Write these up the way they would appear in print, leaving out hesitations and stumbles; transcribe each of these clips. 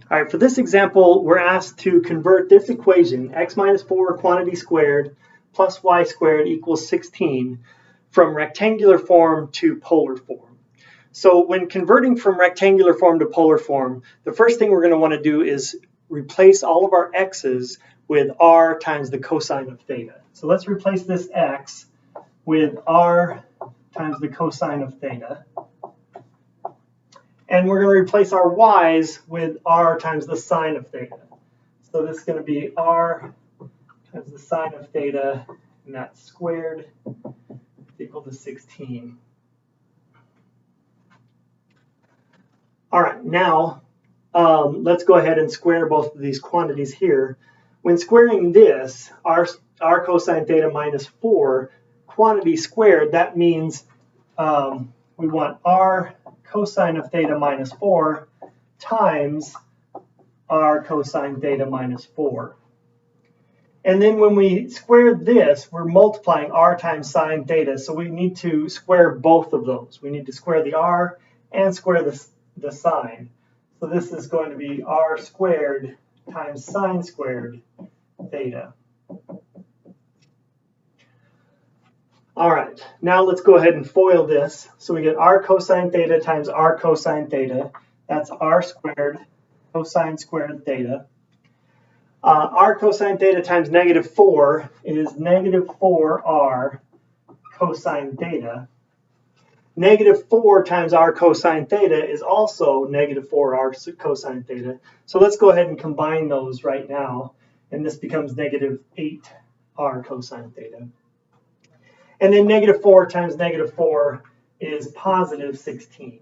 All right, for this example, we're asked to convert this equation, x minus 4 quantity squared plus y squared equals 16, from rectangular form to polar form. So when converting from rectangular form to polar form, the first thing we're going to want to do is replace all of our x's with r times the cosine of theta. So let's replace this x with r times the cosine of theta. And we're going to replace our y's with r times the sine of theta. So this is going to be r times the sine of theta, and that's squared is equal to 16. All right, now let's go ahead and square both of these quantities here. When squaring this, r cosine theta minus 4 quantity squared, that means we want r cosine of theta minus 4 times r cosine theta minus 4. And then when we square this, we're multiplying r times sine theta. So we need to square both of those. We need to square the r and square the sine. So this is going to be r squared times sine squared theta. All right, now let's go ahead and FOIL this. So we get r cosine theta times r cosine theta. That's r squared cosine squared theta. R cosine theta times negative 4 is negative 4r cosine theta. Negative 4 times r cosine theta is also negative 4r cosine theta. So let's go ahead and combine those right now. And this becomes negative 8r cosine theta. And then negative 4 times negative 4 is positive 16.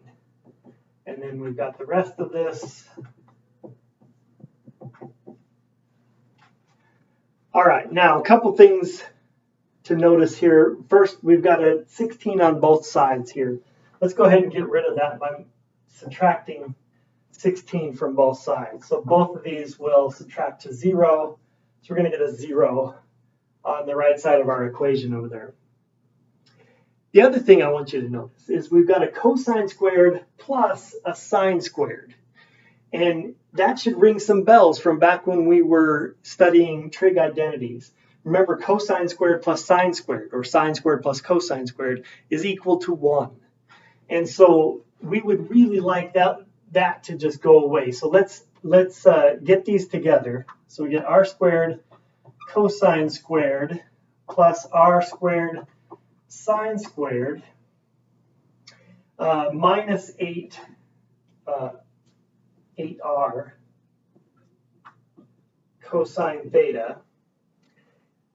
And then we've got the rest of this. All right, now a couple things to notice here. First, we've got a 16 on both sides here. Let's go ahead and get rid of that by subtracting 16 from both sides. So both of these will subtract to 0. So we're going to get a 0 on the right side of our equation over there. The other thing I want you to notice is we've got a cosine squared plus a sine squared. And that should ring some bells from back when we were studying trig identities. Remember, cosine squared plus sine squared, or sine squared plus cosine squared, is equal to 1. And so we would really like that to just go away. So let's get these together. So we get r squared cosine squared plus r squared sine squared minus 8r cosine theta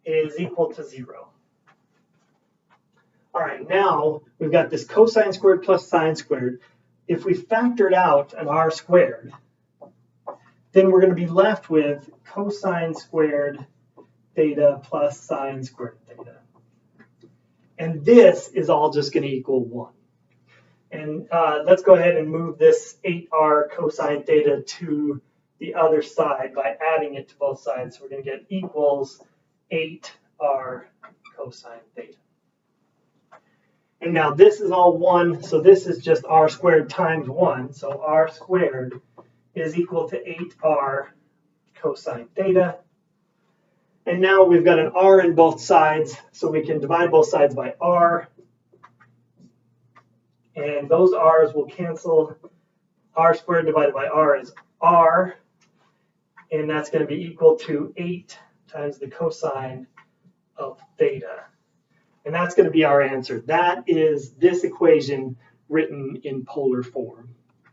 is equal to 0. All right, now we've got this cosine squared plus sine squared. If we factored out an r squared, then we're going to be left with cosine squared theta plus sine squared theta. And this is all just going to equal 1. And let's go ahead and move this 8r cosine theta to the other side by adding it to both sides. So we're going to get equals 8r cosine theta. And now this is all 1, so this is just r squared times 1. So r squared is equal to 8r cosine theta. And now we've got an r in both sides, so we can divide both sides by r. And those r's will cancel. R squared divided by r is r. And that's going to be equal to 8 times the cosine of theta. And that's going to be our answer. That is this equation written in polar form.